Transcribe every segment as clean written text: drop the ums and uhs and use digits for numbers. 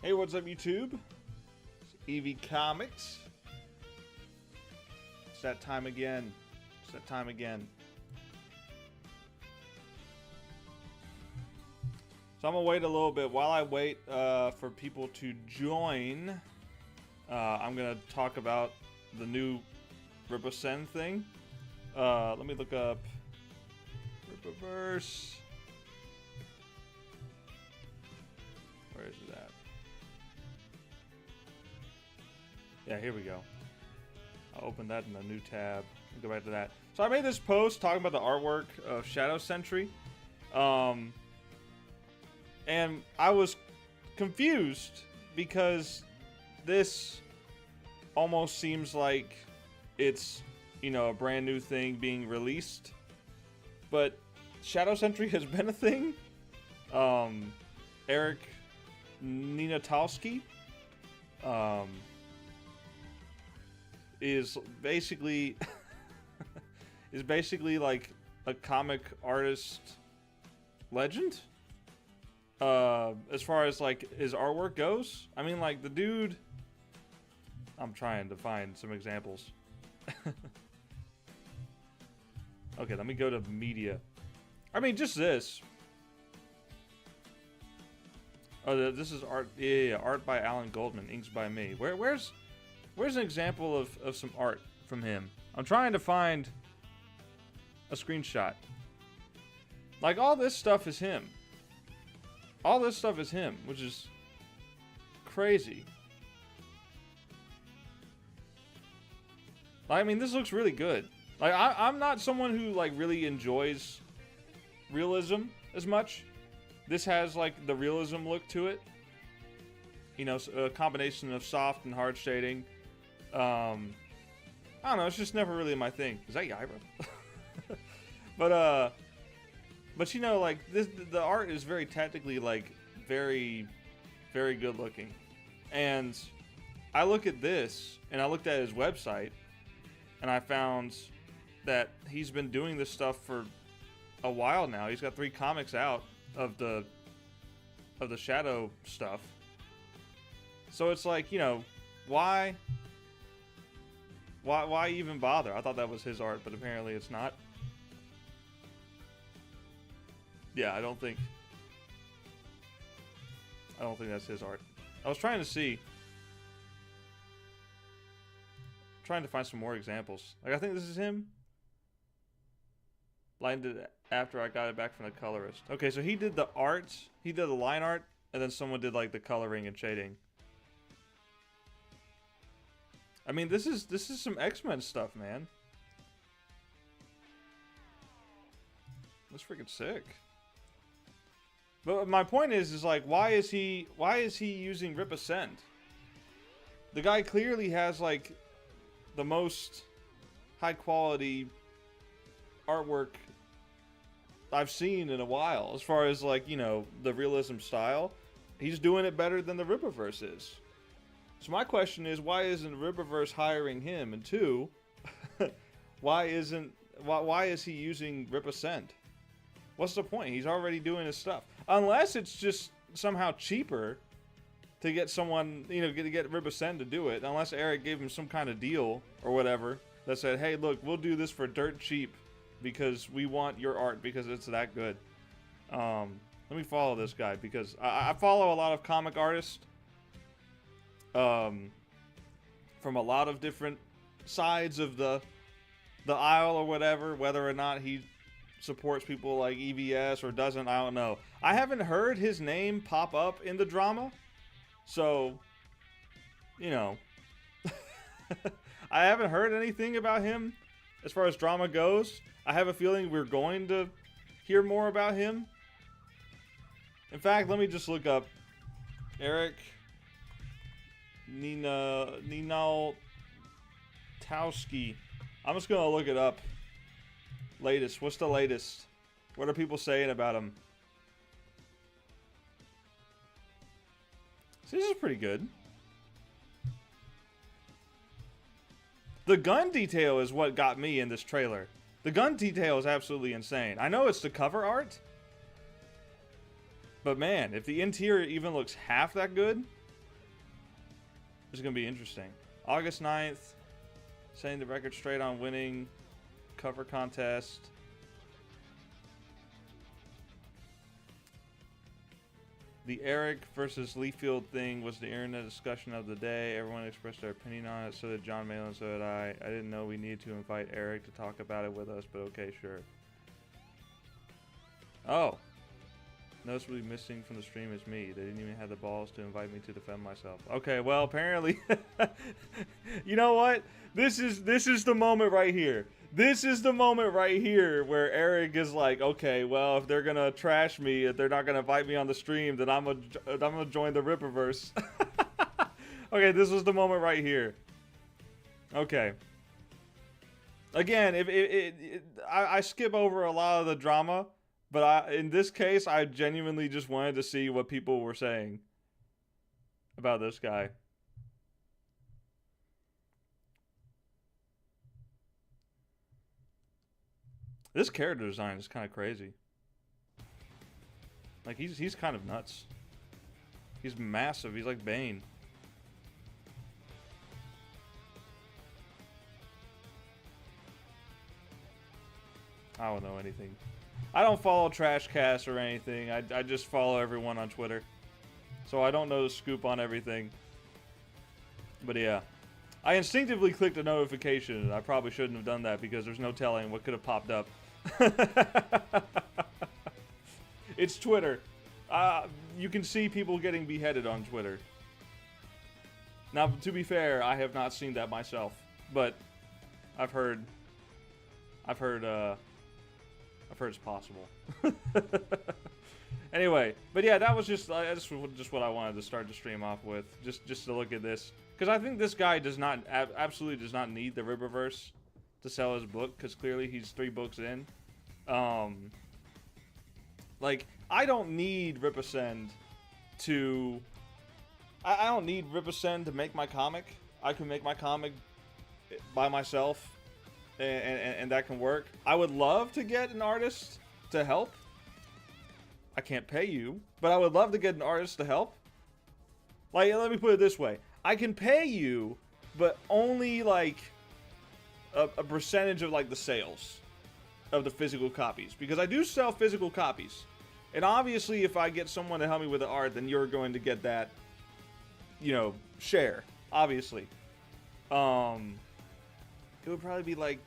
Hey, what's up, YouTube? It's EV Comics. It's that time again. It's that time again. So I'm gonna wait a little bit. While I wait for people to join, I'm gonna talk about the new Ripasend thing. Let me look up Rippaverse. Where is it at? Yeah, here we go. I'll open that in a new tab. Go back to that. So I made this post talking about the artwork of Shadow Sentry. And I was confused because this almost seems like it's, you know, a brand new thing being released. But Shadow Sentry has been a thing. Eric Ninatowski is basically like a comic artist legend. As far as like his artwork goes, I mean, like the dude. I'm trying to find some examples. Okay, let me go to media. I mean, just this. Oh, this is art. Yeah, art by Alan Goldman, inks by me. Where's an example of some art from him? I'm trying to find a screenshot. Like, all this stuff is him. All this stuff is him, which is crazy. I mean, this looks really good. Like, I'm not someone who, like, really enjoys realism as much. This has, like, the realism look to it. You know, a combination of soft and hard shading. I don't know, it's just never really my thing. Is that Yaira? But you know, like, the art is very technically, like, very, very good looking. And I look at this, and I looked at his website, and I found that he's been doing this stuff for a while now. He's got 3 comics out of the Shadow stuff. So it's like, you know, why even bother? I thought that was his art, but apparently it's not. Yeah, I don't think that's his art. I was trying to see. Trying to find some more examples. Like, I think this is him. Lined it after I got it back from the colorist. Okay, so he did the art. He did the line art, and then someone did, like, the coloring and shading. I mean, this is some X-Men stuff, man. That's freaking sick. But my point is like, why is he using Ripasend? The guy clearly has, like, the most high quality artwork I've seen in a while, as far as, like, you know, the realism style. He's doing it better than the Rippaverse is. So my question is, why isn't Rippaverse hiring him? And 2, why is he using Ripasend? What's the point? He's already doing his stuff. Unless it's just somehow cheaper to get someone, you know, to get Ripasend to do it. Unless Eric gave him some kind of deal or whatever that said, hey, look, we'll do this for dirt cheap because we want your art because it's that good. Let me follow this guy because I follow a lot of comic artists from a lot of different sides of the aisle or whatever, whether or not he supports people like EVS or doesn't, I don't know. I haven't heard his name pop up in the drama, so, you know, I haven't heard anything about him as far as drama goes. I have a feeling we're going to hear more about him. In fact, let me just look up Eric Ninatowski. I'm just gonna look it up. Latest. What's the latest? What are people saying about him? See, this is pretty good. The gun detail is what got me in this trailer. The gun detail is absolutely insane. I know it's the cover art, but man, if the interior even looks half that good, This is going to be interesting. August 9th, setting the record straight on winning cover contest. The Eric versus Leafield thing was the internet discussion of the day. Everyone expressed their opinion on it. So did John Malin, so did I. I didn't know we needed to invite Eric to talk about it with us, but okay, sure. Oh. Noticeably missing from the stream is me. They didn't even have the balls to invite me to defend myself. Okay, well, apparently... You know what? This is the moment right here. This is the moment right here where Eric is like, okay, well, if they're gonna trash me, if they're not gonna invite me on the stream, then I'm gonna join the Rippaverse. Okay, this was the moment right here. Okay. Again, I skip over a lot of the drama, but in this case, I genuinely just wanted to see what people were saying about this guy. This character design is kind of crazy. Like, he's kind of nuts. He's massive. He's like Bane. I don't know anything. I don't follow Trashcast or anything. I just follow everyone on Twitter. So I don't know the scoop on everything. But yeah. I instinctively clicked a notification, and I probably shouldn't have done that because there's no telling what could have popped up. It's Twitter. You can see people getting beheaded on Twitter. Now, to be fair, I have not seen that myself, but I've heard it's possible. Anyway, but yeah, that was just what I wanted to start the stream off with, just to look at this, because I think this guy absolutely does not need the Rippaverse to sell his book, because clearly he's 3 books in. Like, I don't need Ripascend to... I don't need Ripascend to make my comic. I can make my comic by myself, and that can work. I would love to get an artist to help. I can't pay you, but I would love to get an artist to help. Like, let me put it this way. I can pay you, but only, like, a percentage of, like, the sales of the physical copies. Because I do sell physical copies. And obviously, if I get someone to help me with the art, then you're going to get that, you know, share. Obviously. It would probably be, like...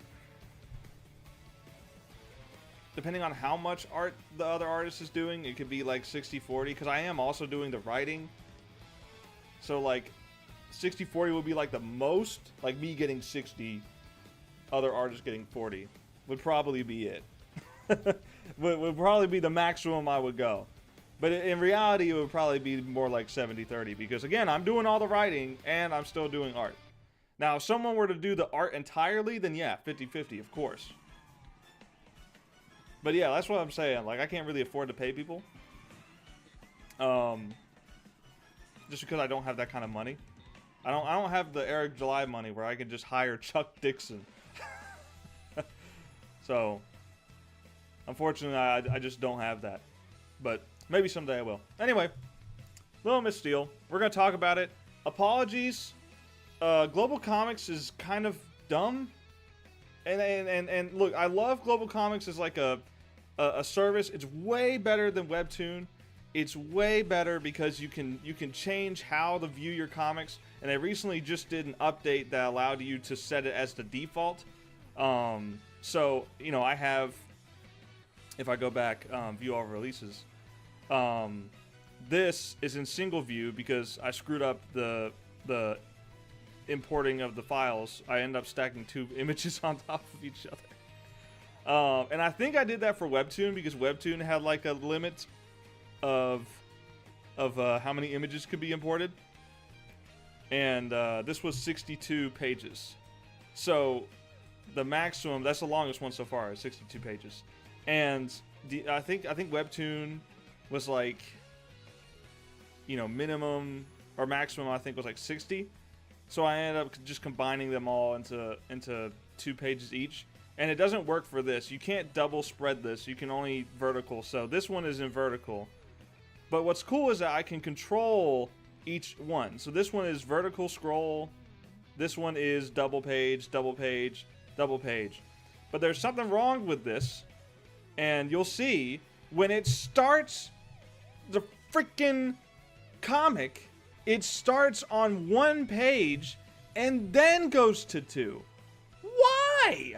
Depending on how much art the other artist is doing, it could be like 60-40, because I am also doing the writing. So like 60-40 would be like the most, like me getting 60, other artists getting 40 would probably be it. would probably be the maximum I would go. But in reality, it would probably be more like 70-30, because again, I'm doing all the writing and I'm still doing art. Now, if someone were to do the art entirely, then yeah, 50-50, of course. But yeah, that's what I'm saying. Like, I can't really afford to pay people. Just because I don't have that kind of money. I don't have the Eric July money where I can just hire Chuck Dixon. So, unfortunately, I just don't have that. But maybe someday I will. Anyway, Little Miss Steel. We're going to talk about it. Apologies. Global Comics is kind of dumb. And look, I love Global Comics as like a service. It's way better than Webtoon. It's way better because you can change how to view your comics. And they recently just did an update that allowed you to set it as the default. So, you know, I have, if I go back, view all releases. This is in single view because I screwed up the importing of the files. I end up stacking 2 images on top of each other. And I think I did that for Webtoon because Webtoon had like a limit of how many images could be imported. And this was 62 pages. So the maximum, that's the longest one so far, is 62 pages. And I think Webtoon was like, you know, minimum or maximum I think was like 60. So I ended up just combining them all into 2 pages each. And it doesn't work for this. You can't double spread this. You can only vertical. So this one is in vertical. But what's cool is that I can control each one. So this one is vertical scroll. This one is double page, double page, double page. But there's something wrong with this. And you'll see when it starts the freaking comic, it starts on one page and then goes to two. Why?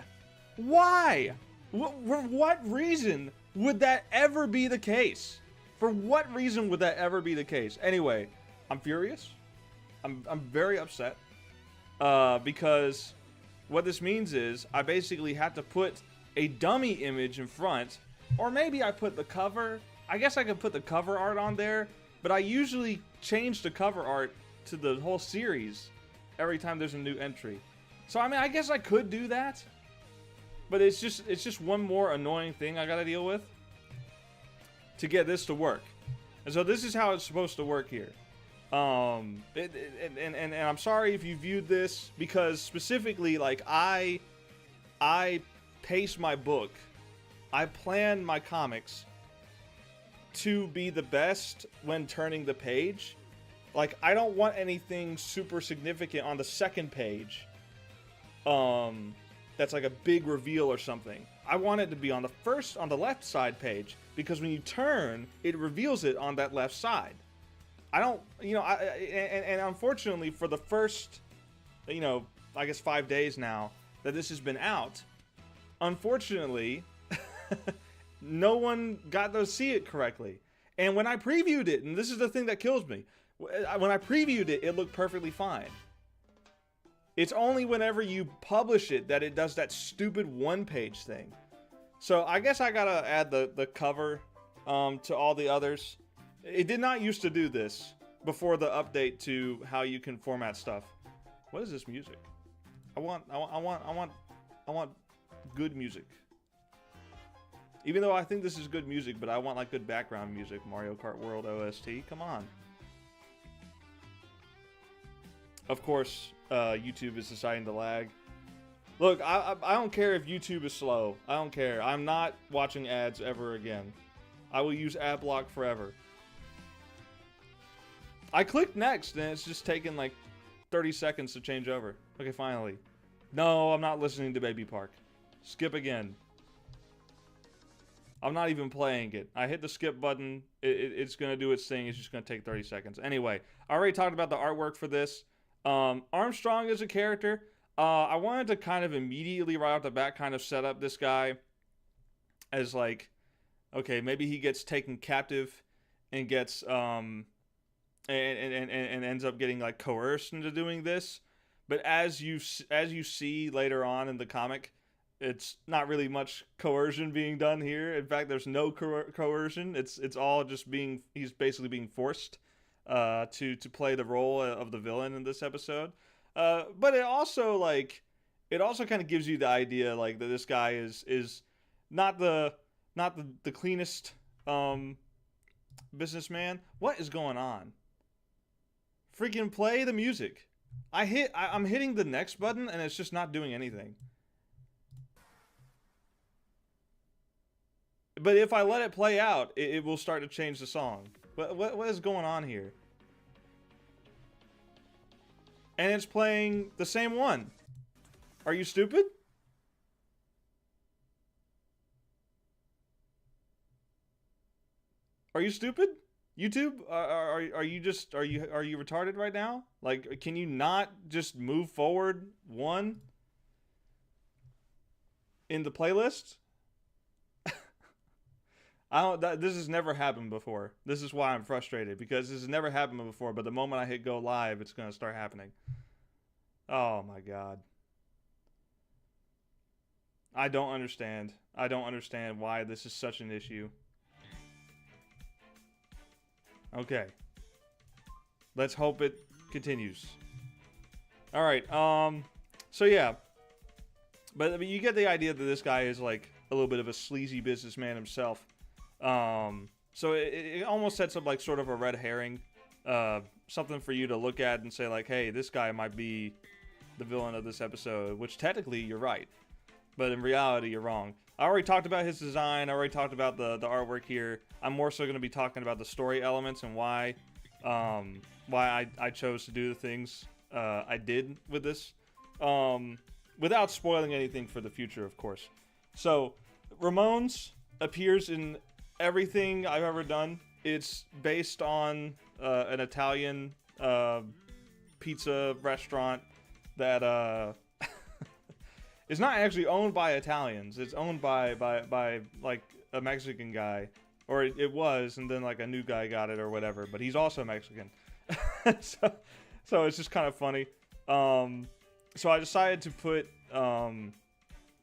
Why? For what reason would that ever be the case? For what reason would that ever be the case? Anyway, I'm furious. I'm very upset. Because what this means is I basically have to put a dummy image in front, or maybe I put the cover. I guess I could put the cover art on there, but I usually change the cover art to the whole series every time there's a new entry. So I mean, I guess I could do that, but it's just one more annoying thing I gotta deal with to get this to work. And so this is how it's supposed to work here. And I'm sorry if you viewed this, because specifically, like, I pace my book, I plan my comics to be the best when turning the page. Like, I don't want anything super significant on the second page that's like a big reveal or something. I want it to be on the left side page, because when you turn, it reveals it on that left side. I don't, and unfortunately for the first, I guess 5 days now that this has been out, unfortunately, no one got to see it correctly. And when I previewed it, and this is the thing that kills me, when I previewed it, it looked perfectly fine. It's only whenever you publish it that it does that stupid one-page thing. So I guess I gotta add the cover to all the others. It did not used to do this before the update to how you can format stuff. What is this music? I want good music. Even though I think this is good music, but I want like good background music. Mario Kart World OST. Come on. Of course, YouTube is deciding to lag. Look, I don't care if YouTube is slow. I don't care. I'm not watching ads ever again. I will use ad block forever. I clicked next, and it's just taken like 30 seconds to change over. Okay, finally. No, I'm not listening to Baby Park. Skip again. I'm not even playing it. I hit the skip button. It's going to do its thing. It's just going to take 30 seconds. Anyway, I already talked about the artwork for this. Armstrong is a character. I wanted to kind of immediately right off the bat kind of set up this guy as like, okay, maybe he gets taken captive and gets and ends up getting like coerced into doing this. But as you see later on in the comic, it's not really much coercion being done here. In fact, there's no coercion. It's all just he's basically being forced to play the role of the villain in this episode. But it also kind of gives you the idea like that this guy is not the cleanest businessman. What is going on? Freaking play the music. I'm hitting the next button and it's just not doing anything. But if I let it play out, it will start to change the song. What is going on here? And it's playing the same one. Are you stupid? Are you stupid? YouTube? Are you retarded right now? Like, can you not just move forward one in the playlist? This has never happened before. This is why I'm frustrated, because this has never happened before, but the moment I hit go live, it's going to start happening. Oh my god. I don't understand. I don't understand why this is such an issue. Okay. Let's hope it continues. Alright, so yeah. But I mean, you get the idea that this guy is like a little bit of a sleazy businessman himself. So it almost sets up like sort of a red herring, something for you to look at and say like, hey, this guy might be the villain of this episode, which technically you're right, but in reality you're wrong. I already talked about his design. I already talked about the artwork here. I'm more so going to be talking about the story elements and why why I chose to do the things I did with this, without spoiling anything for the future, of course. So, Ramones appears in everything I've ever done. It's based on an Italian pizza restaurant that is not actually owned by Italians. It's owned by like a Mexican guy, or it was, and then like a new guy got it or whatever. But he's also Mexican, so it's just kind of funny. So I decided to put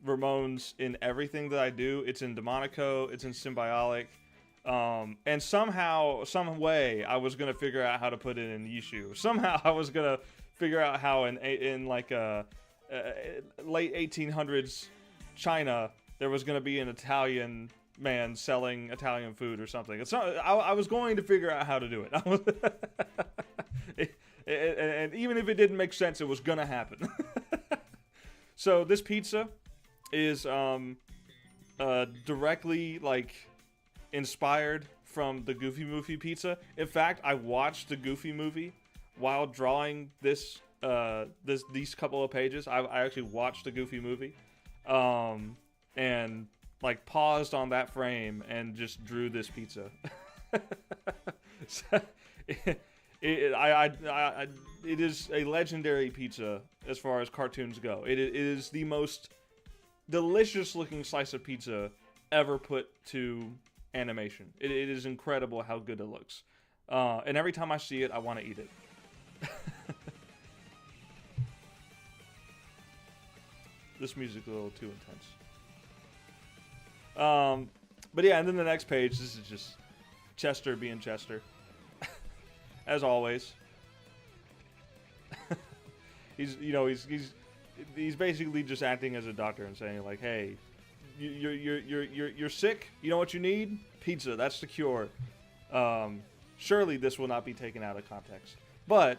Ramones in everything that I do. It's in Demonico. It's in Symbiotic. And somehow, some way, I was gonna figure out how to put it in Yishu. Somehow, I was gonna figure out how in like late 1800s China there was gonna be an Italian man selling Italian food or something. It's not. I was going to figure out how to do it. And even if it didn't make sense, it was gonna happen. So this pizza is directly like inspired from the Goofy movie pizza. In fact, I watched the Goofy movie while drawing this these couple of pages. I actually watched the Goofy movie, and like paused on that frame and just drew this pizza. So, it is a legendary pizza as far as cartoons go. It is the most delicious looking slice of pizza ever put to animation. It is incredible how good it looks. And every time I see it, I want to eat it. This music's a little too intense. But yeah, and then the next page, this is just Chester being Chester. As always. He's basically just acting as a doctor and saying like, hey, you're sick. You know what you need? Pizza. That's the cure. Surely this will not be taken out of context. But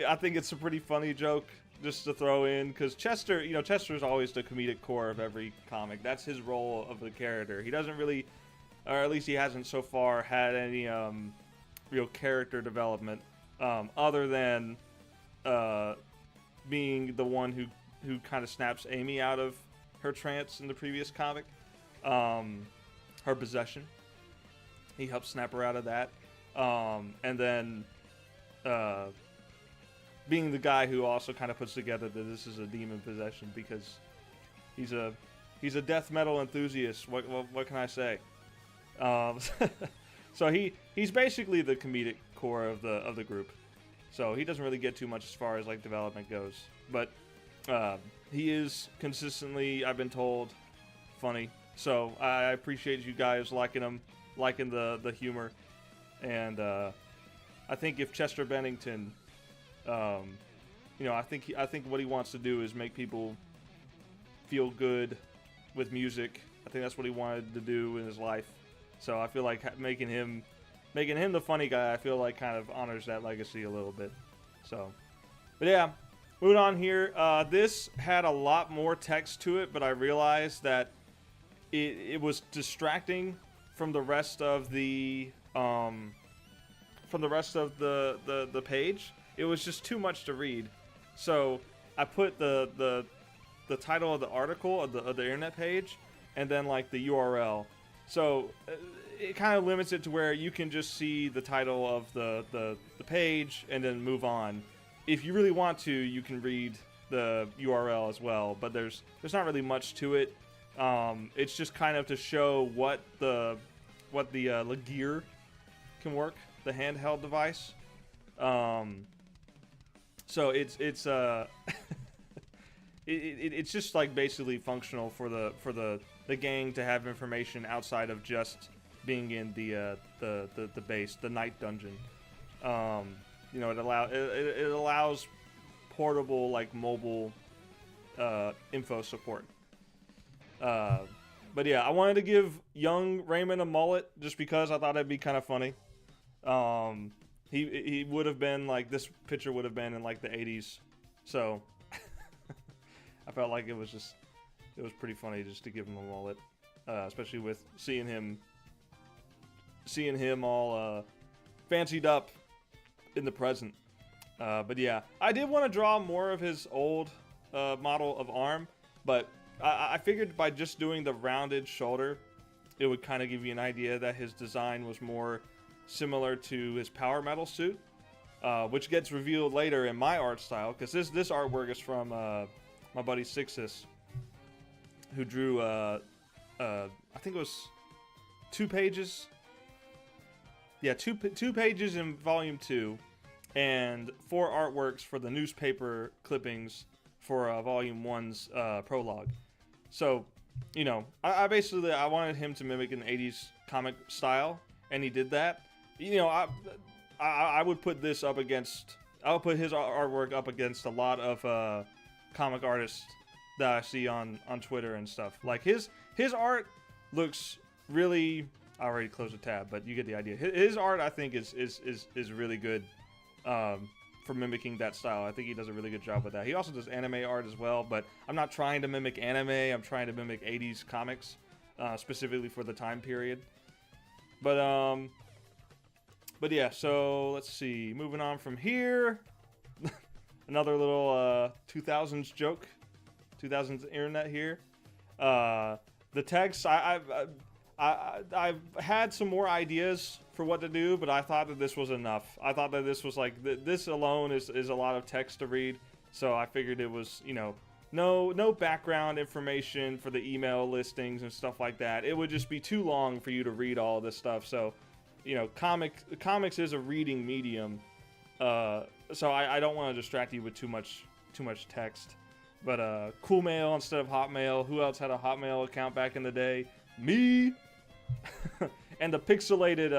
I think it's a pretty funny joke just to throw in, because Chester is always the comedic core of every comic. That's his role of the character. He doesn't really, or at least he hasn't so far had any real character development, other than being the one who kind of snaps Amy out of her trance in the previous comic, her possession. He helps snap her out of that, and then being the guy who also kind of puts together that this is a demon possession, because he's a death metal enthusiast. What can I say? So he's basically the comedic core of the group. So he doesn't really get too much as far as like development goes, but he is consistently, I've been told, funny. So I appreciate you guys liking him, liking the humor, and I think if Chester Bennington, I think what he wants to do is make people feel good with music. I think that's what he wanted to do in his life. So I feel like making him the funny guy, I feel like kind of honors that legacy a little bit. So, but yeah, moving on here. This had a lot more text to it, but I realized that it was distracting from the rest of the page. It was just too much to read. So I put the title of the article of the internet page, and then like the URL. So it kind of limits it to where you can just see the title of the page and then move on. If you really want to, you can read the URL as well, but there's not really much to it. It's just kind of to show what the Gear can work, the handheld device. So it's it's just like basically functional for the gang to have information outside of just being in the base, the night dungeon. It allows portable, like mobile info support. But yeah, I wanted to give young Raymond a mullet just because I thought it'd be kind of funny. He would have been like, this picture would have been in like the 80s, so I felt like it was pretty funny just to give him a mullet, especially with seeing him all fancied up in the present. But yeah, I did want to draw more of his old model of arm, but I figured by just doing the rounded shoulder, it would kind of give you an idea that his design was more similar to his power metal suit, which gets revealed later in my art style, because this artwork is from my buddy Sixus, who drew I think it was 2 pages. Yeah, two pages in volume 2, and 4 artworks for the newspaper clippings for volume 1's prologue. So, you know, I basically wanted him to mimic an 80s comic style, and he did that. You know, I would put this up against, I would put his artwork up against a lot of comic artists that I see on Twitter and stuff. Like his art looks really, I already closed the tab, but you get the idea. His art, I think, is really good for mimicking that style. I think he does a really good job with that. He also does anime art as well, but I'm not trying to mimic anime. I'm trying to mimic 80s comics, specifically for the time period. But yeah, so let's see. Moving on from here, another little 2000s joke, 2000s internet here. The text, I've had some more ideas for what to do, but I thought that this was enough. I thought that this was like, this alone is a lot of text to read. So I figured it was, you know, no background information for the email listings and stuff like that. It would just be too long for you to read all of this stuff. So, you know, comics is a reading medium. So I don't want to distract you with too much text. But Cool Mail instead of Hotmail. Who else had a Hotmail account back in the day? Me. And the pixelated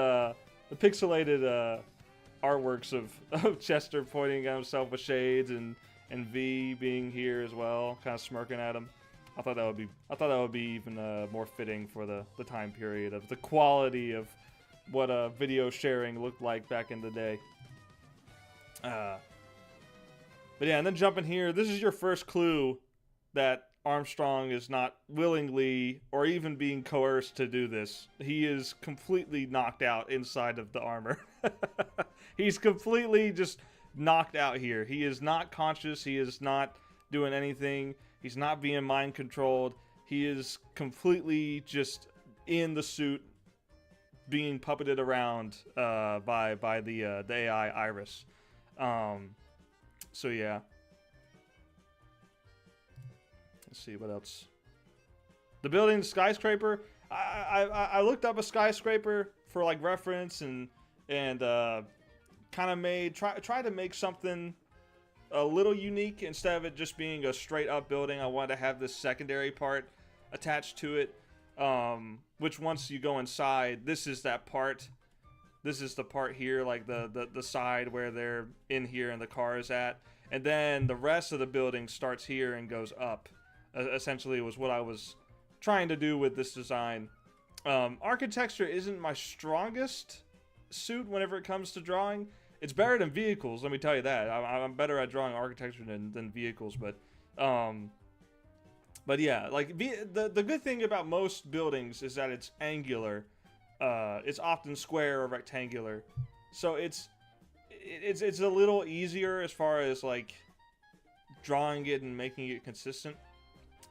artworks of Chester pointing at himself with shades and V being here as well, kind of smirking at him. I thought that would be even more fitting for the time period of the quality of what video sharing looked like back in the day. But yeah, and then jumping here, this is your first clue that Armstrong is not willingly or even being coerced to do this. He is completely knocked out inside of the armor. He's completely just knocked out here. He is not conscious. He is not doing anything. He's not being mind controlled. He is completely just in the suit, being puppeted around by the AI Iris. So yeah. Let's see what else. The building, the skyscraper. I looked up a skyscraper for like reference and kind of try to make something a little unique instead of it just being a straight up building. I wanted to have this secondary part attached to it, which once you go inside, this is that part. This is the part here, like the side where they're in here and the car is at, and then the rest of the building starts here and goes up. Essentially, was what I was trying to do with this design. Architecture isn't my strongest suit whenever it comes to drawing. It's better than vehicles, let me tell you that. I'm better at drawing architecture than vehicles, but yeah, like the good thing about most buildings is that it's angular. It's often square or rectangular, so it's a little easier as far as like drawing it and making it consistent.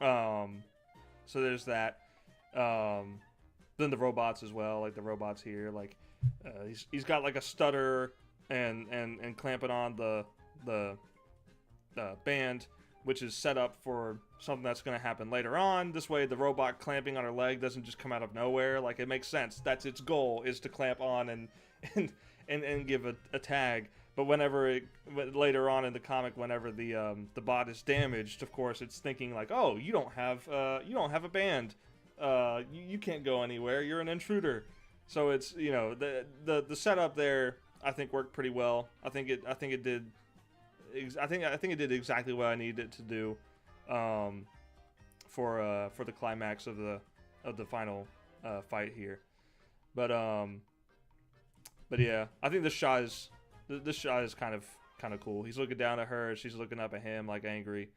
So there's that. Then the robots as well, like the robots here, like he's got like a stutter and clamping on the band, which is set up for something that's going to happen later on. This way the robot clamping on her leg doesn't just come out of nowhere. Like, it makes sense. That's its goal, is to clamp on and give a tag. But later on in the comic, whenever the bot is damaged, of course, it's thinking like, oh, you don't have a band. You can't go anywhere. You're an intruder. So it's, you know, the setup there, I think, worked pretty well. I think it did exactly what I needed it to do, for the climax of the final fight here. But yeah, I think this shot is kind of cool. He's looking down at her, she's looking up at him like angry.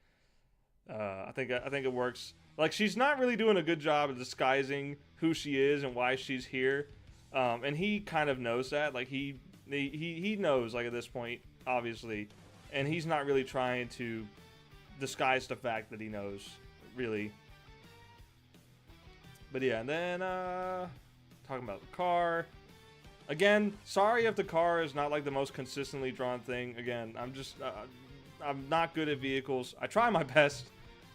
I think it works. Like, she's not really doing a good job of disguising who she is and why she's here. And he kind of knows that. Like, he He knows, like, at this point, obviously, and he's not really trying to disguise the fact that he knows, really. But yeah, and then talking about the car. Again, sorry if the car is not like the most consistently drawn thing. Again, I'm not good at vehicles. I try my best,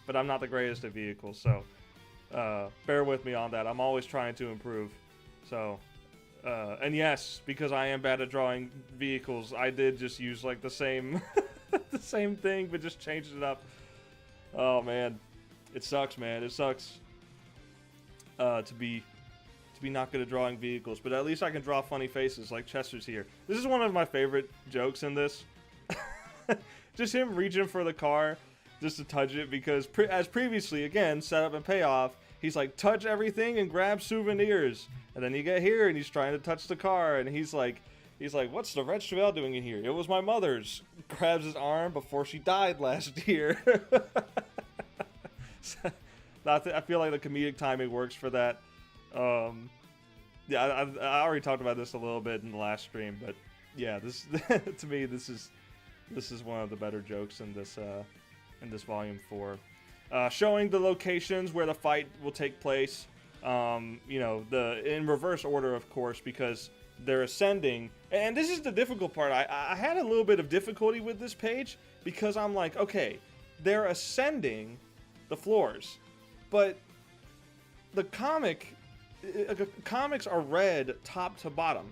but I'm not the greatest at vehicles, so bear with me on that. I'm always trying to improve. So, and yes, because I am bad at drawing vehicles, I did just use like the same the same thing, but just changed it up. Oh man, it sucks, man. It sucks to be not good at drawing vehicles, but at least I can draw funny faces like Chester's here. This is one of my favorite jokes in this. Just him reaching for the car just to touch it, because as previously, again, set up and payoff, he's like, touch everything and grab souvenirs. And then you get here and he's trying to touch the car, and he's like, what's the Red Chevelle doing in here? It was my mother's. Grabs his arm before she died last year. I feel like the comedic timing works for that. Yeah, I already talked about this a little bit in the last stream, but yeah, this to me this is one of the better jokes in this volume 4. Showing the locations where the fight will take place. You know, in reverse order, of course, because they're ascending. And this is the difficult part. I had a little bit of difficulty with this page because I'm like, okay, they're ascending the floors, but the comics are read top to bottom,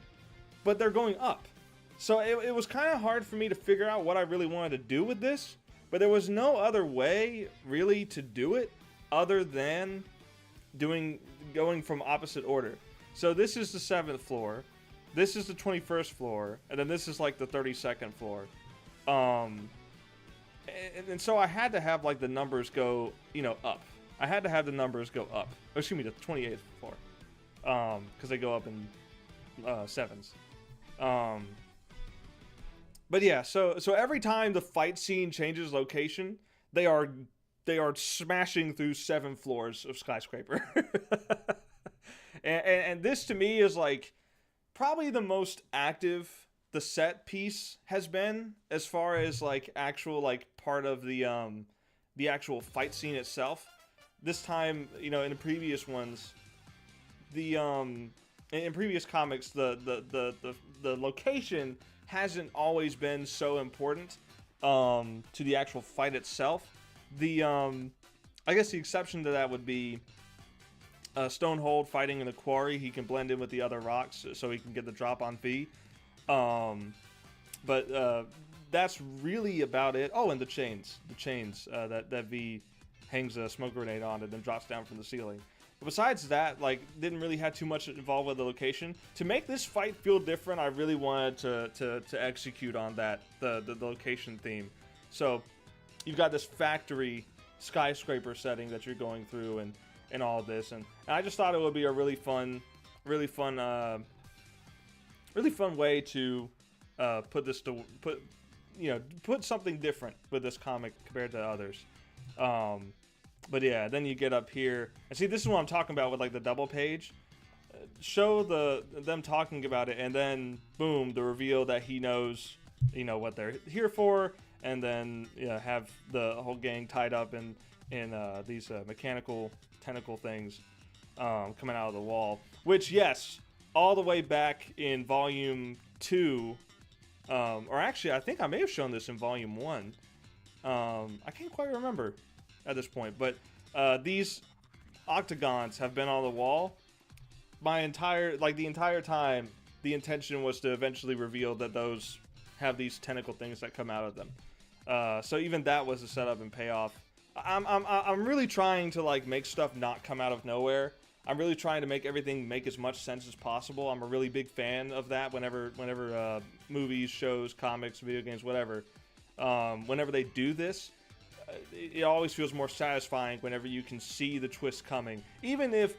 but they're going up. So it was kind of hard for me to figure out what I really wanted to do with this, but there was no other way really to do it other than going from opposite order. So this is the 7th floor, this is the 21st floor, and then this is like the 32nd floor. And so I had to have like the numbers go, you know, up. I had to have the numbers go up. Oh, excuse me, the 28th floor. Because they go up in sevens. But yeah, so every time the fight scene changes location, they are smashing through 7 floors of skyscraper. and this to me is like probably the most active the set piece has been, as far as like actual like part of the actual fight scene itself. This time, you know, in the previous ones, in previous comics, the location hasn't always been so important to the actual fight itself. I guess the exception to that would be Stonehold fighting in the quarry. He can blend in with the other rocks so he can get the drop on V. But that's really about it. Oh, and the chains that V hangs a smoke grenade on and then drops down from the ceiling. But besides that, like, didn't really have too much involved with the location. To make this fight feel different, I really wanted to execute on that, the location theme. So you've got this factory skyscraper setting that you're going through and all of this, and I just thought it would be a really fun way to put something different with this comic compared to others. But yeah, then you get up here and see, this is what I'm talking about with like the double page. Show them talking about it, and then boom, the reveal that he knows, you know, what they're here for, and then have the whole gang tied up in these mechanical tentacle things coming out of the wall. Which, yes, all the way back in volume 2, or actually I think I may have shown this in volume 1. I can't quite remember at this point, but these octagons have been on the wall the entire time. The intention was to eventually reveal that those have these tentacle things that come out of them. So even that was a setup and payoff. I'm really trying to like make stuff not come out of nowhere. I'm really trying to make everything make as much sense as possible. I'm a really big fan of that. Whenever movies, shows, comics, video games, whatever, whenever they do this, it always feels more satisfying whenever you can see the twist coming. Even if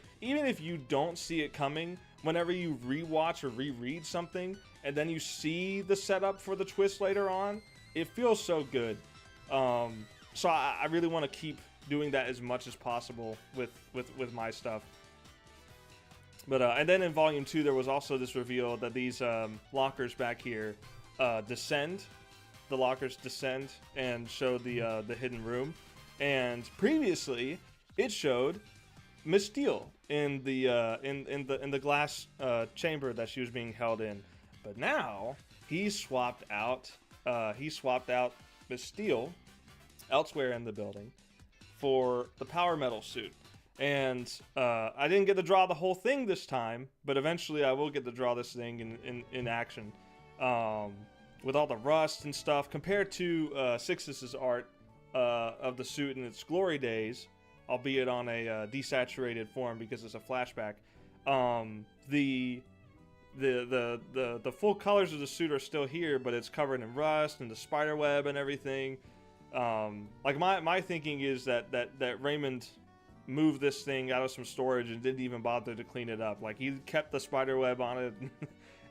you don't see it coming, whenever you rewatch or reread something and then you see the setup for the twist later on, it feels so good. So I really want to keep doing that as much as possible with my stuff. But and then in Volume 2, there was also this reveal that these lockers back here descend. The lockers descend and show the hidden room. And previously, it showed Miss Steele in the glass chamber that she was being held in. But now he swapped out Miss Steele elsewhere in the building for the power metal suit. And I didn't get to draw the whole thing this time, but eventually I will get to draw this thing in action. With all the rust and stuff, compared to Sixtus's art of the suit in its glory days, albeit on a desaturated form because it's a flashback. The full colors of the suit are still here, but it's covered in rust and the spider web and everything. Like my thinking is that Raymond moved this thing out of some storage and didn't even bother to clean it up. Like, he kept the spider web on it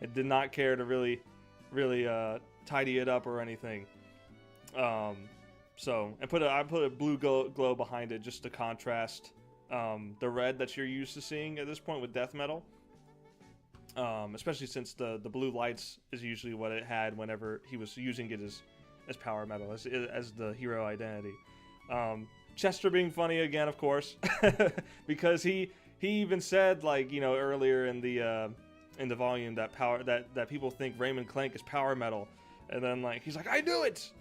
and did not care to really tidy it up or anything. So I put a blue glow behind it just to contrast the red that you're used to seeing at this point with death metal. Especially since the blue lights is usually what it had whenever he was using it as power metal, as the hero identity. Chester being funny again, of course, because he even said, like, you know, earlier in the volume that people think Raymond Clank is power metal, and then, like, he's like, I knew it,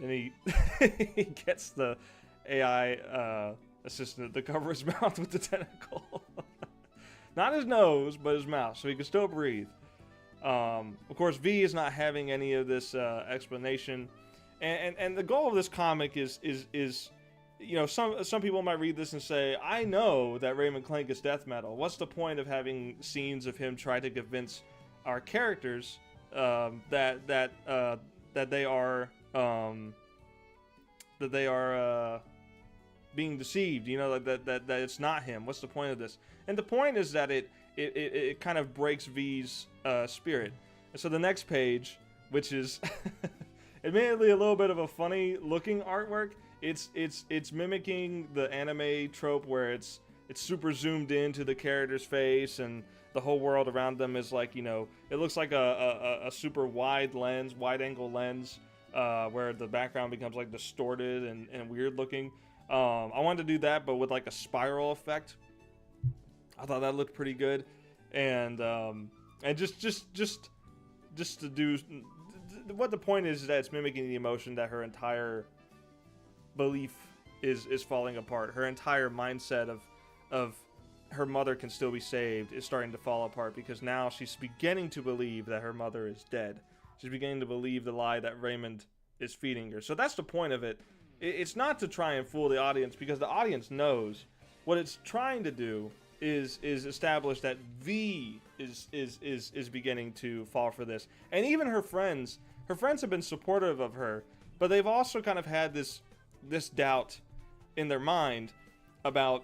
and he he gets the AI assistant to cover his mouth with the tentacle, not his nose but his mouth, so he can still breathe. Of course, V is not having any of this explanation, and the goal of this comic is you know, some people might read this and say, I know that Raymond Clank is death metal. What's the point of having scenes of him try to convince our characters that they are being deceived? You know, that it's not him. What's the point of this? And the point is that it kind of breaks V's spirit. And so the next page, which is admittedly a little bit of a funny looking artwork. It's mimicking the anime trope where it's super zoomed into the character's face and the whole world around them is, like, you know, it looks like a super wide angle lens where the background becomes, like, distorted and weird looking. I wanted to do that, but with, like, a spiral effect. I thought that looked pretty good, and just to do what the point is that it's mimicking the emotion that her entire belief is falling apart. Her entire mindset of her mother can still be saved is starting to fall apart, because now she's beginning to believe that her mother is dead. She's beginning to believe the lie that Raymond is feeding her. So that's the point of it. It's not to try and fool the audience, because the audience knows. What it's trying to do is establish that V is beginning to fall for this. And even her friends have been supportive of her, but they've also kind of had this doubt in their mind about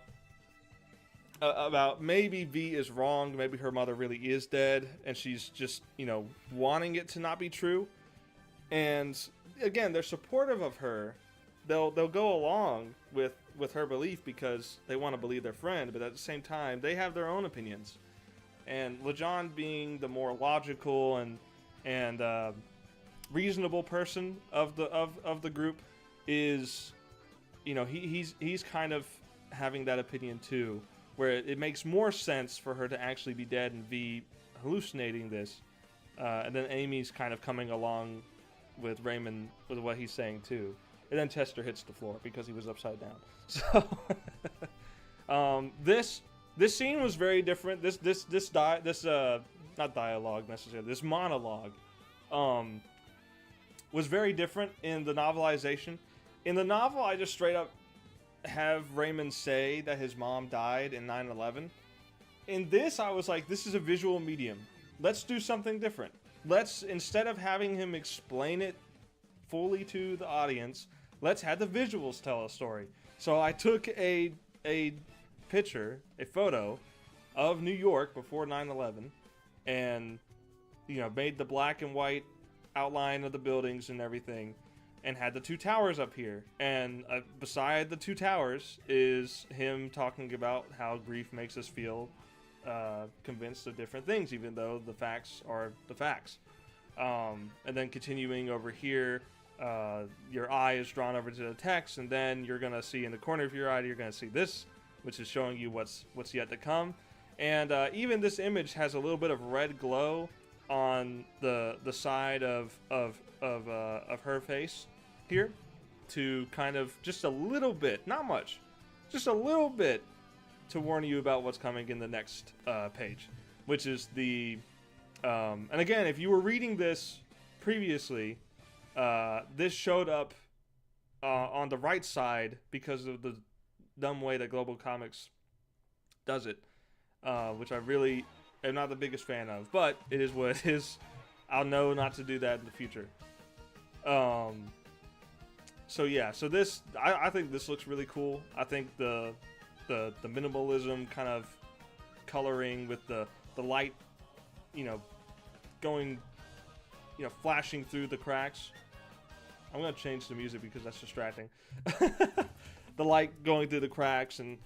maybe V is wrong, maybe her mother really is dead, and she's just, you know, wanting it to not be true. And again, they're supportive of her. They'll go along with her belief because they want to believe their friend, but at the same time, they have their own opinions. And LeJohn, being the more logical and reasonable person of the group, is, you know, he's kind of having that opinion too, where it makes more sense for her to actually be dead and V hallucinating this, and then Amy's kind of coming along with Raymond with what he's saying too, and then Chester hits the floor because he was upside down. So this scene was very different. This not dialogue necessarily, this monologue was very different in the novelization. In the novel, I just straight up have Raymond say that his mom died in 9/11. In this, I was like, this is a visual medium. Let's do something different. Let's, instead of having him explain it fully to the audience, let's have the visuals tell a story. So I took a picture, a photo of New York before 9/11, and, you know, made the black and white outline of the buildings and everything, and had the two towers up here, and beside the two towers is him talking about how grief makes us feel convinced of different things, even though the facts are the facts. And then continuing over here, your eye is drawn over to the text, and then you're gonna see in the corner of your eye, you're gonna see this, which is showing you what's yet to come. And even this image has a little bit of red glow on the side of her face here, to kind of just a little bit, not much, just a little bit, to warn you about what's coming in the next page, which is the and again, if you were reading this previously, this showed up on the right side because of the dumb way that Global Comics does it, which I really am not the biggest fan of, but it is what it is. I'll know not to do that in the future. So yeah, so this, I think this looks really cool. I think the minimalism kind of coloring with the light, you know, going, you know, flashing through the cracks. I'm gonna change the music because that's distracting. The light going through the cracks and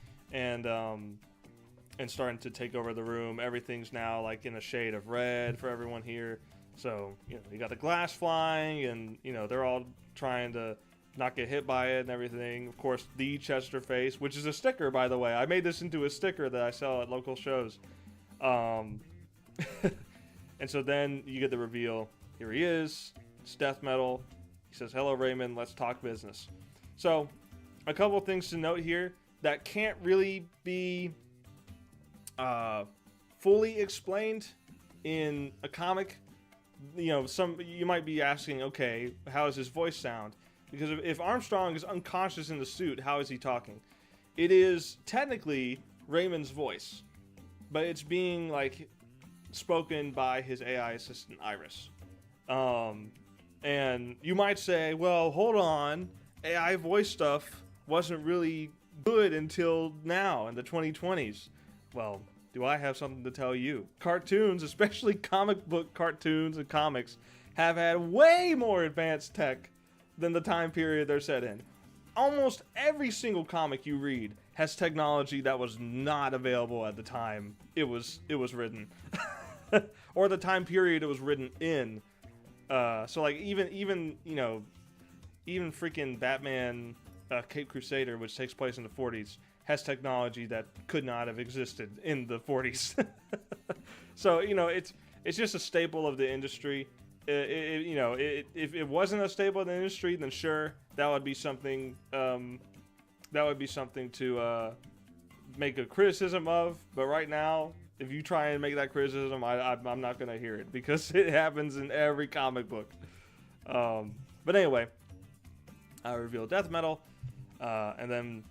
starting to take over the room. Everything's now like in a shade of red for everyone here. So, you know, you got the glass flying, and, you know, they're all trying to not get hit by it and everything. Of course, the Chester face, which is a sticker, by the way. I made this into a sticker that I sell at local shows. And so then you get the reveal. Here he is. It's death metal. He says, "Hello, Raymond. Let's talk business." So, a couple of things to note here that can't really be fully explained in a comic. You know, you might be asking, okay, how does his voice sound? Because if Armstrong is unconscious in the suit, how is he talking? It is technically Raymond's voice, but it's being like spoken by his AI assistant Iris. And you might say, well, hold on, AI voice stuff wasn't really good until now in the 2020s. Well, do I have something to tell you? Cartoons, especially comic book cartoons and comics, have had way more advanced tech than the time period they're set in. Almost every single comic you read has technology that was not available at the time it was written, or the time period it was written in. So like even you know, even freaking Batman, Cape Crusader, which takes place in the 40s, has technology that could not have existed in the 40s. So, you know, it's just a staple of the industry. You know, if it wasn't a staple of the industry, then sure, that would be something. That would be something to make a criticism of. But right now, if you try and make that criticism, I'm not gonna hear it, because it happens in every comic book. But anyway, I reveal death metal, and then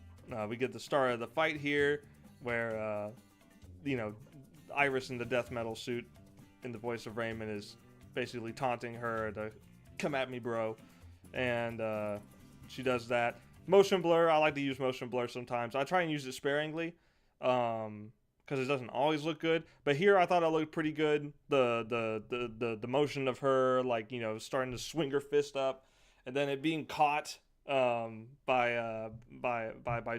we get the start of the fight here, where you know, Iris in the death metal suit, in the voice of Raymond, is basically taunting her to come at me, bro. And she does that. Motion blur, I like to use motion blur sometimes. I try and use it sparingly, because it doesn't always look good. But here I thought it looked pretty good. The motion of her, like, you know, starting to swing her fist up, and then it being caught by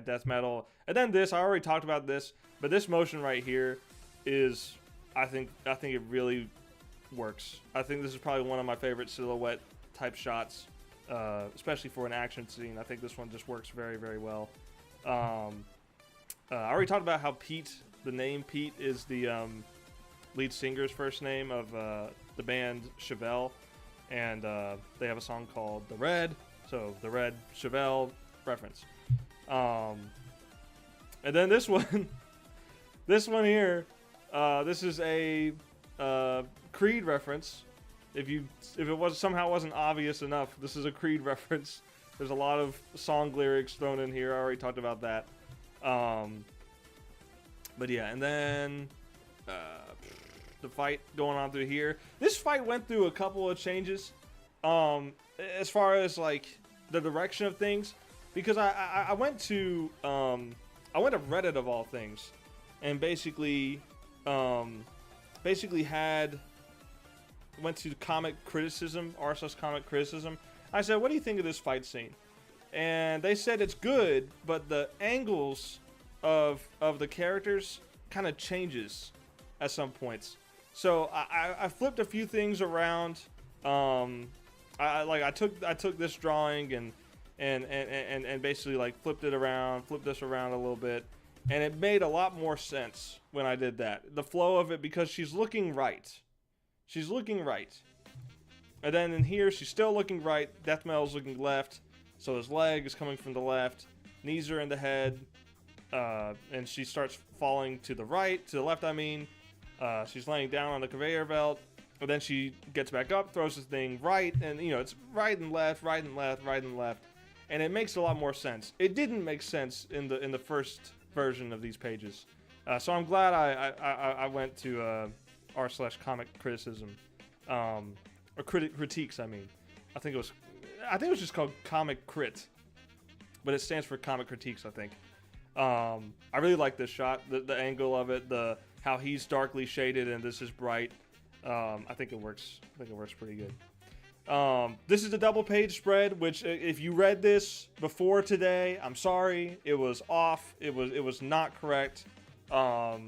death metal. And then this, I already talked about this, but this motion right here is, I think it really works. I think this is probably one of my favorite silhouette type shots, especially for an action scene. I think this one just works very, very well. I already talked about how Pete, the name Pete, is the lead singer's first name of the band Chevelle, and they have a song called The Red, so The Red Chevelle reference. And then this one, this one here, this is a Creed reference. If it was somehow wasn't obvious enough, this is a Creed reference. There's a lot of song lyrics thrown in here. I already talked about that. But yeah, and then the fight going on through here. This fight went through a couple of changes, as far as like the direction of things, because I went to Reddit of all things, and basically went to comic criticism, RSS comic criticism. I said, what do you think of this fight scene? And they said it's good, but the angles of the characters kind of changes at some points. So I flipped a few things around. I took this drawing and basically like flipped this around a little bit, and it made a lot more sense when I did that. The flow of it, because she's looking right. She's looking right. And then in here, she's still looking right. Death Metal's looking left. So his leg is coming from the left. Knees are in the head. And she starts falling to the right, to the left, I mean. She's laying down on the conveyor belt. And then she gets back up, throws the thing right. And, you know, it's right and left, right and left, right and left. And it makes a lot more sense. It didn't make sense in the first version of these pages. So I'm glad I went to r/comic criticism. Or critiques, I mean. I think it was just called Comic Crit. But it stands for Comic Critiques, I think. I really like this shot, the angle of it, how he's darkly shaded and this is bright. I think it works. Pretty good. This is a double page spread, which if you read this before today, I'm sorry, it was off. It was not correct. I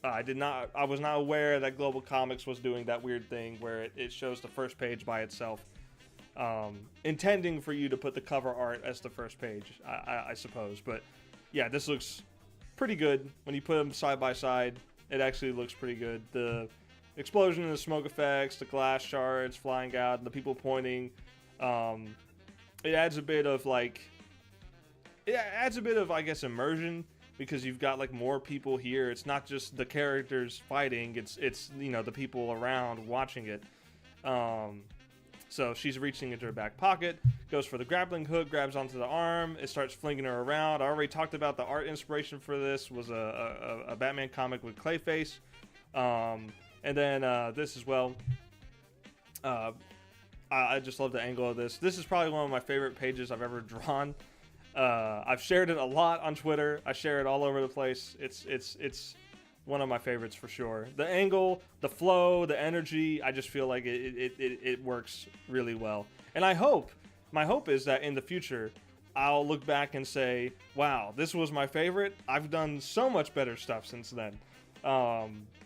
was not aware that Global Comics was doing that weird thing where it shows the first page by itself, intending for you to put the cover art as the first page, I suppose. But yeah, this looks pretty good when you put them side by side. It actually looks pretty good. The explosion and the smoke effects, the glass shards flying out, and the people pointing. It adds a bit of I guess immersion, because you've got like more people here. It's not just the characters fighting, it's you know, the people around watching it. So she's reaching into her back pocket, goes for the grappling hook, grabs onto the arm, it starts flinging her around. I already talked about the art inspiration for this was a Batman comic with Clayface. And then this as well. I just love the angle of this. This is probably one of my favorite pages I've ever drawn. I've shared it a lot on Twitter. I share it all over the place. It's one of my favorites for sure. The angle, the flow, the energy, I just feel like it works really well. And my hope is that in the future, I'll look back and say, wow, this was my favorite. I've done so much better stuff since then.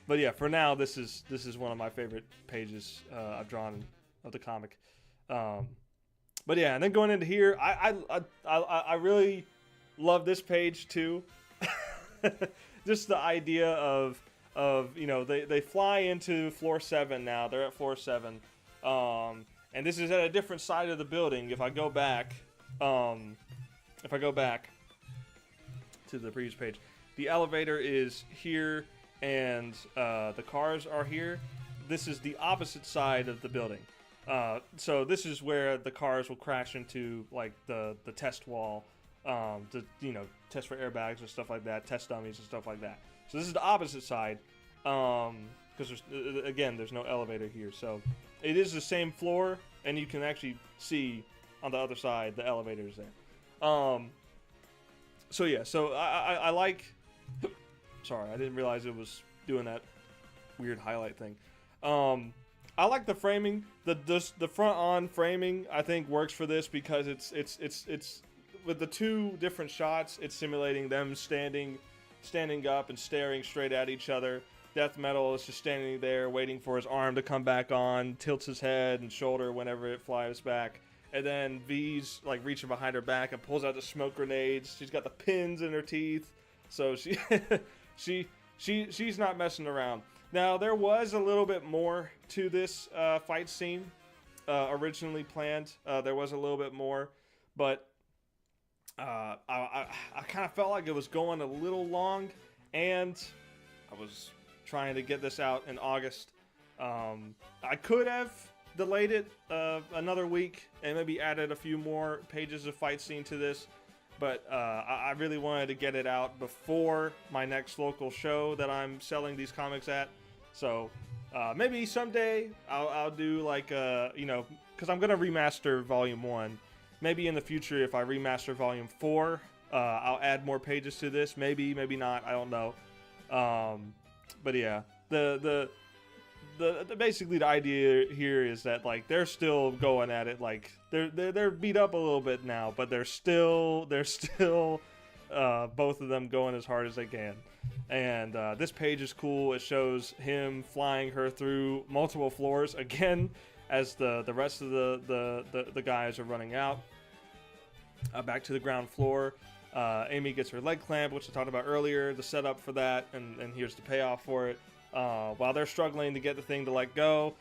But yeah, for now, this is one of my favorite pages I've drawn of the comic. But yeah, and then going into here, I really love this page too. Just the idea of you know, they fly into floor 7 now. They're at floor 7, and this is at a different side of the building. If I go back to the previous page, the elevator is here and the cars are here. This is the opposite side of the building. So this is where the cars will crash into like the test wall, to, you know, test for airbags and stuff like that, test dummies and stuff like that. So this is the opposite side, because there's no elevator here. So it is the same floor, and you can actually see on the other side the elevator is there. So yeah, so I like. Sorry, I didn't realize it was doing that weird highlight thing. I like the framing. The front on framing I think works for this, because it's with the two different shots, it's simulating them standing up and staring straight at each other. Death Metal is just standing there waiting for his arm to come back on, tilts his head and shoulder whenever it flies back. And then V's like reaching behind her back and pulls out the smoke grenades. She's got the pins in her teeth, so she's not messing around. Now, there was a little bit more to this fight scene originally planned. There was a little bit more, but I kind of felt like it was going a little long, and I was trying to get this out in August. I could have delayed it another week and maybe added a few more pages of fight scene to this, but I really wanted to get it out before my next local show that I'm selling these comics at. So maybe someday I'll do like you know, because I'm gonna remaster Volume 1. Maybe in the future, if I remaster Volume 4, I'll add more pages to this. Maybe not. I don't know. But yeah, the basically the idea here is that like they're still going at it. Like they're beat up a little bit now, but they're still both of them going as hard as they can. And this page is cool. It shows him flying her through multiple floors again as the rest of the guys are running out. Back to the ground floor. Amy gets her leg clamp, which I talked about earlier, the setup for that, and here's the payoff for it. While they're struggling to get the thing to let go,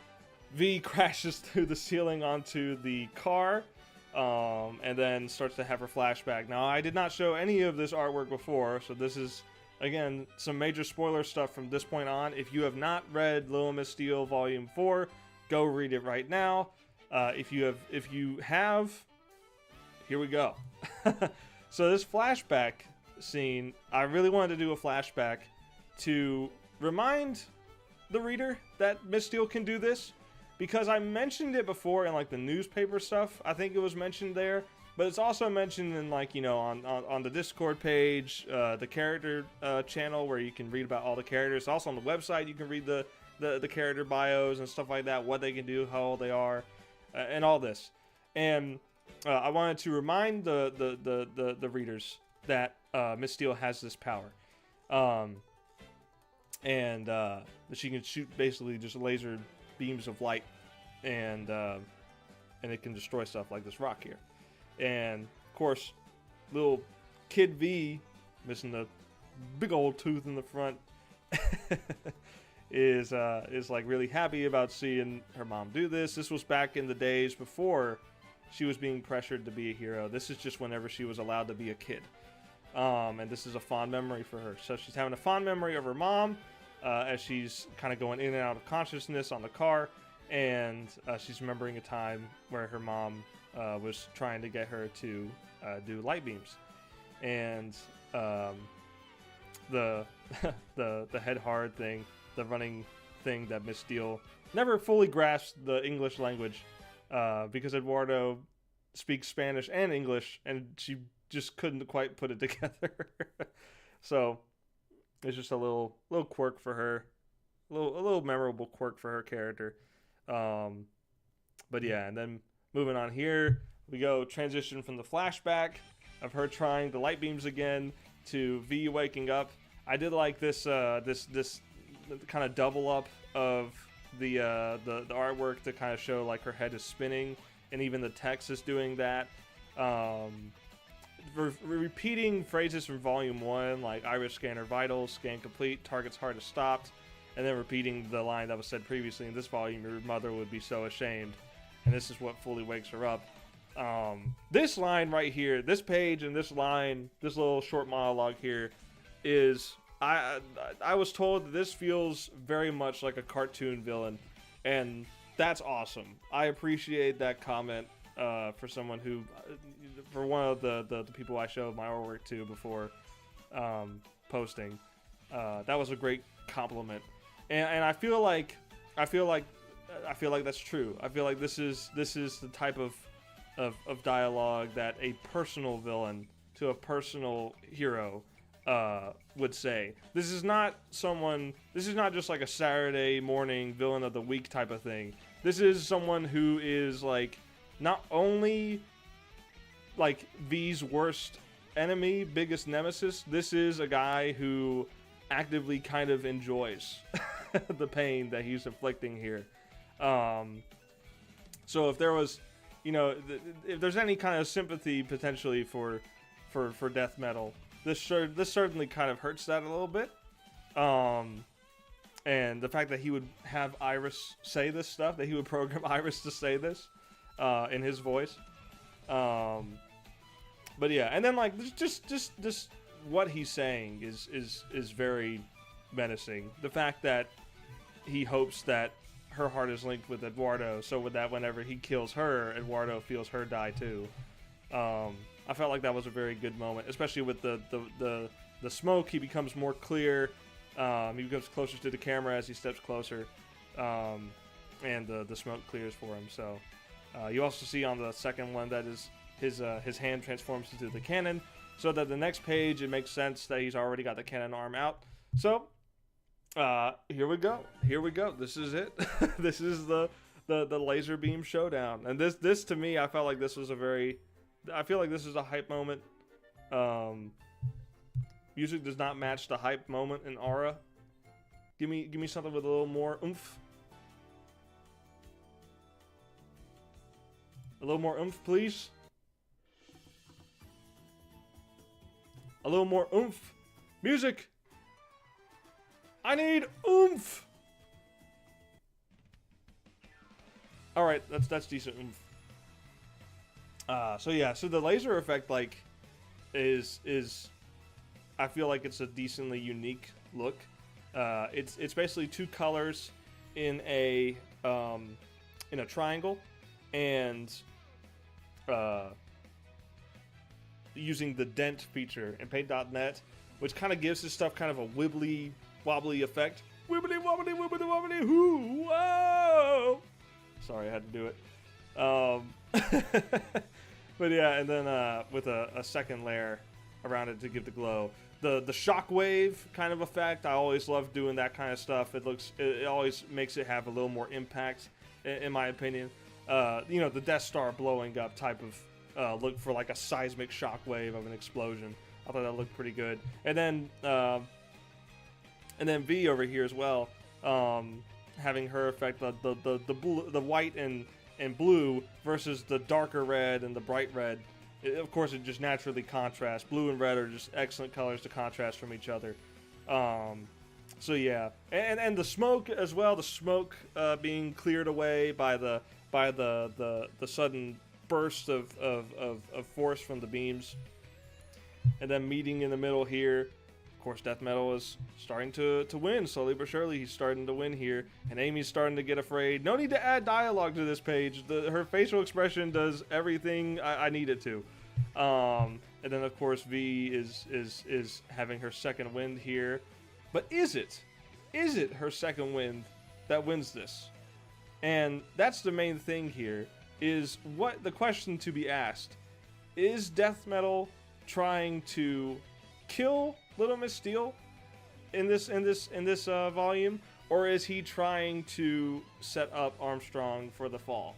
V crashes through the ceiling onto the car, and then starts to have her flashback. Now, I did not show any of this artwork before, so this is, again, some major spoiler stuff from this point on. If you have not read Little Miss Steel Volume 4, go read it right now. If you have, here we go. So this flashback scene, I really wanted to do a flashback to remind the reader that Miss Steel can do this, because I mentioned it before in like the newspaper stuff. I think it was mentioned there, but it's also mentioned in like, you know, on the Discord page, the character channel where you can read about all the characters. Also on the website you can read the character bios and stuff like that, what they can do, how old they are, and all this. And I wanted to remind the readers that Miss Steel has this power, and that she can shoot basically just laser beams of light, and it can destroy stuff like this rock here. And of course, little Kid V, missing the big old tooth in the front, is like really happy about seeing her mom do this. This was back in the days before she was being pressured to be a hero. This is just whenever she was allowed to be a kid. And this is a fond memory for her. So she's having a fond memory of her mom as she's kind of going in and out of consciousness on the car. And she's remembering a time where her mom was trying to get her to do light beams. And the head hard thing, the running thing that Miss Steel never fully grasped the English language, because Eduardo speaks Spanish and English, and she just couldn't quite put it together. So it's just a little quirk for her, a little memorable quirk for her character. But yeah, and then moving on here, we go transition from the flashback of her trying the light beams again to V waking up. I did like this this kind of double up of the artwork to kind of show like her head is spinning, and even the text is doing that. Repeating phrases from Volume 1, like Iris scanner vitals, scan complete, target's heart is stopped, and then repeating the line that was said previously in this volume, your mother would be so ashamed, and this is what fully wakes her up. This line right here, this page and this line, this little short monologue here is, I was told that this feels very much like a cartoon villain, and that's awesome. I appreciate that comment for someone who, for one of the people I showed my artwork to before posting. That was a great compliment, and I feel like that's true. I feel like this is the type of dialogue that a personal villain to a personal hero would say. This is not just like a Saturday morning villain of the week type of thing. This is someone who is like not only like V's worst enemy, biggest nemesis. This is a guy who actively kind of enjoys the pain that he's inflicting here. So if there was, you know, if there's any kind of sympathy potentially for death metal, this certainly kind of hurts that a little bit. And the fact that he would have Iris say this stuff, that he would program Iris to say this in his voice. But yeah, and then like just what he's saying is very menacing. The fact that he hopes that her heart is linked with Eduardo, so with that whenever he kills her, Eduardo feels her die too. I felt like that was a very good moment, especially with the smoke. He becomes more clear. He becomes closer to the camera as he steps closer, and the smoke clears for him. So you also see on the second one that is his hand transforms into the cannon, so that the next page it makes sense that he's already got the cannon arm out. So here we go. This is it. This is the laser beam showdown, and this to me, I felt like this was I feel like this is a hype moment. Music does not match the hype moment and aura. Give me something with a little more oomph. A little more oomph, please. A little more oomph. Music! I need oomph! Alright, that's decent oomph. So yeah, so the laser effect, like, is I feel like it's a decently unique look. It's basically two colors in a triangle, and using the dent feature in Paint.net, which kind of gives this stuff kind of a wibbly wobbly effect. Wibbly wobbly wibbly wobbly hoo! Whoa! Sorry, I had to do it. But yeah, and then with a second layer around it to give the glow. The shockwave kind of effect, I always love doing that kind of stuff. It always makes it have a little more impact, in my opinion. You know, the Death Star blowing up type of look for like a seismic shockwave of an explosion. I thought that looked pretty good. And then V over here as well, having her effect the white and blue versus the darker red and the bright red. Of course, it just naturally contrasts. Blue and red are just excellent colors to contrast from each other. So yeah, and the smoke as well. The smoke being cleared away by the sudden burst of force from the beams, and then meeting in the middle here. Of course, Death Metal is starting to win slowly but surely. He's starting to win here, and Amy's starting to get afraid. No need to add dialogue to this page. Her facial expression does everything I need it to. And then of course V is having her second wind here, but is it her second wind that wins this? And that's the main thing here. Is what the question to be asked: is Death Metal trying to kill Little Miss Steel in this volume, or is he trying to set up Armstrong for the fall?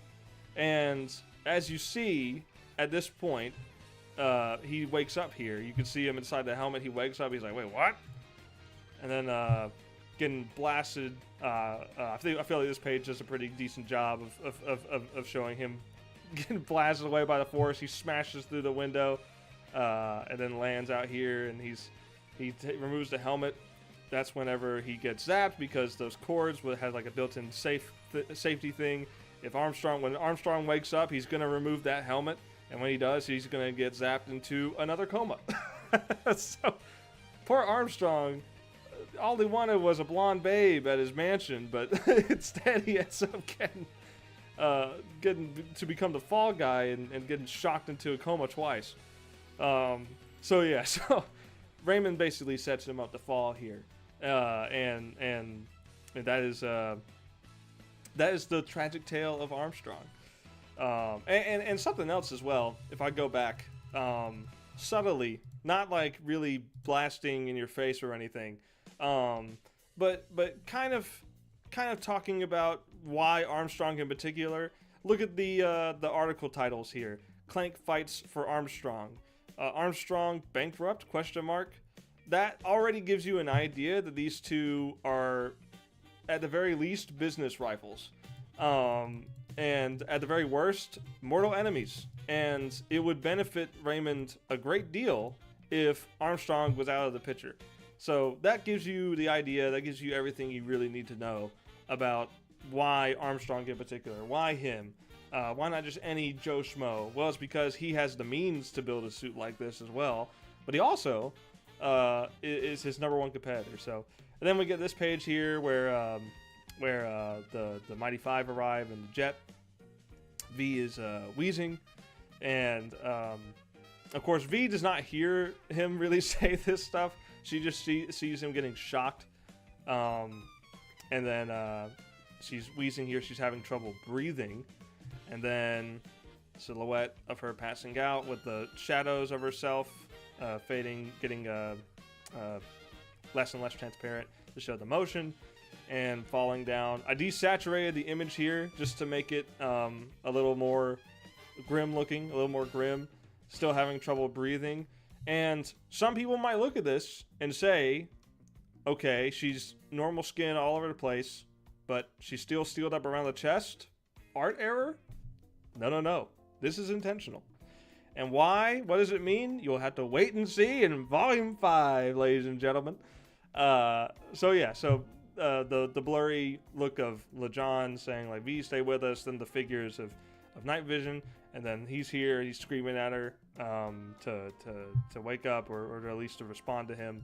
And as you see at this point, he wakes up here. You can see him inside the helmet. He wakes up. He's like, "Wait, what?" And then getting blasted. I feel like this page does a pretty decent job of showing him getting blasted away by the force. He smashes through the window, and then lands out here, and he removes the helmet. That's whenever he gets zapped, because those cords have like a built-in safety thing. When Armstrong wakes up, he's gonna remove that helmet, and when he does, he's gonna get zapped into another coma. So poor Armstrong. All he wanted was a blonde babe at his mansion, but instead he ends up getting to become the fall guy and getting shocked into a coma twice. So yeah, so Raymond basically sets him up to fall here, and that is the tragic tale of Armstrong. And something else as well. If I go back, subtly, not like really blasting in your face or anything. But kind of talking about why Armstrong in particular. Look at the article titles here. Clank fights for Armstrong. Armstrong bankrupt? ? That already gives you an idea that these two are, at the very least, business rivals. And at the very worst, mortal enemies. And it would benefit Raymond a great deal if Armstrong was out of the picture. So that gives you the idea, that gives you everything you really need to know about why Armstrong in particular, why him, why not just any Joe Schmo? Well, it's because he has the means to build a suit like this as well, but he also is his number one competitor. So, and then we get this page here where the Mighty Five arrive in the jet. V is wheezing, and of course V does not hear him really say this stuff. She just sees him getting shocked, and then she's wheezing here. She's having trouble breathing, and then silhouette of her passing out with the shadows of herself fading, getting less and less transparent to show the motion, and falling down. I desaturated the image here just to make it a little more grim looking, a little more grim. Still having trouble breathing. And some people might look at this and say, okay, she's normal skin all over the place, but she's still sealed up around the chest. Art error? No. This is intentional. And why? What does it mean? You'll have to wait and see in Volume 5, ladies and gentlemen. The blurry look of LeJohn saying, like, V, stay with us, then the figures of Night Vision, and then he's here, he's screaming at her to wake up, or at least to respond to him.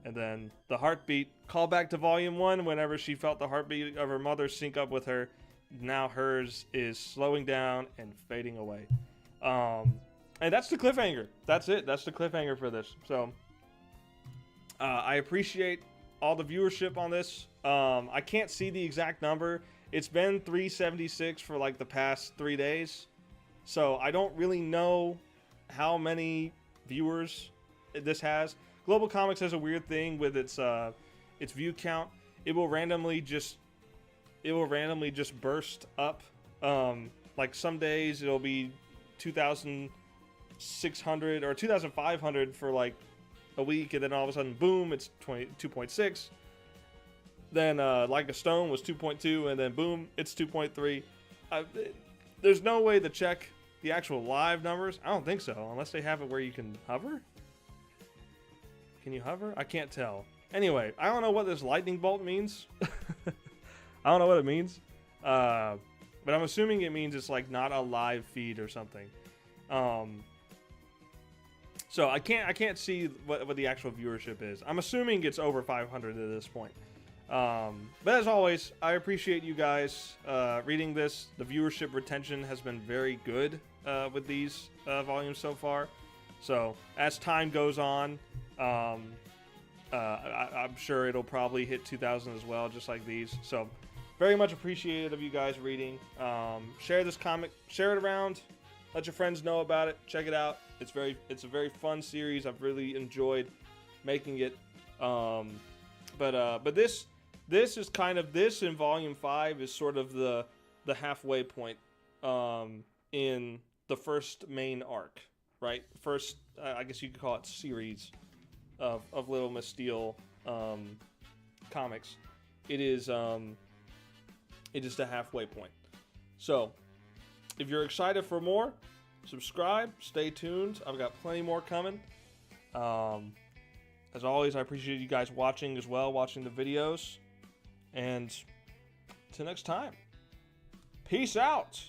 And then the heartbeat, call back to Volume 1, whenever she felt the heartbeat of her mother sync up with her. Now hers is slowing down and fading away. And that's the cliffhanger. That's it. That's the cliffhanger for this. So I appreciate all the viewership on this. I can't see the exact number. It's been 376 for like the past 3 days. So I don't really know how many viewers this has. Global Comics has a weird thing with its view count. It will randomly just burst up. Like some days it'll be 2,600 or 2,500 for like a week, and then all of a sudden, boom, it's 2.6. Then Like a Stone was 2.2, and then boom, it's 2.3. There's no way to check the actual live numbers. I don't think so, unless they have it where you can hover. Can you hover? I can't tell. Anyway, I don't know what this lightning bolt means. I don't know what it means. But I'm assuming it means it's like not a live feed or something. So I can't see what the actual viewership is. I'm assuming it's over 500 at this point. But as always, I appreciate you guys reading this. The viewership retention has been very good with these volumes so far. So as time goes on, I'm sure it'll probably hit 2,000 as well, just like these. So very much appreciated of you guys reading. Share this comic, share it around, let your friends know about it. Check it out. It's a very fun series. I've really enjoyed making it. But this is kind of, this in Volume 5 is sort of the halfway point in the first main arc, right? First, I guess you could call it series of Little Miss Steel comics. It is the halfway point. So if you're excited for more, subscribe, stay tuned. I've got plenty more coming. As always, I appreciate you guys watching as well, watching the videos. And till next time, peace out.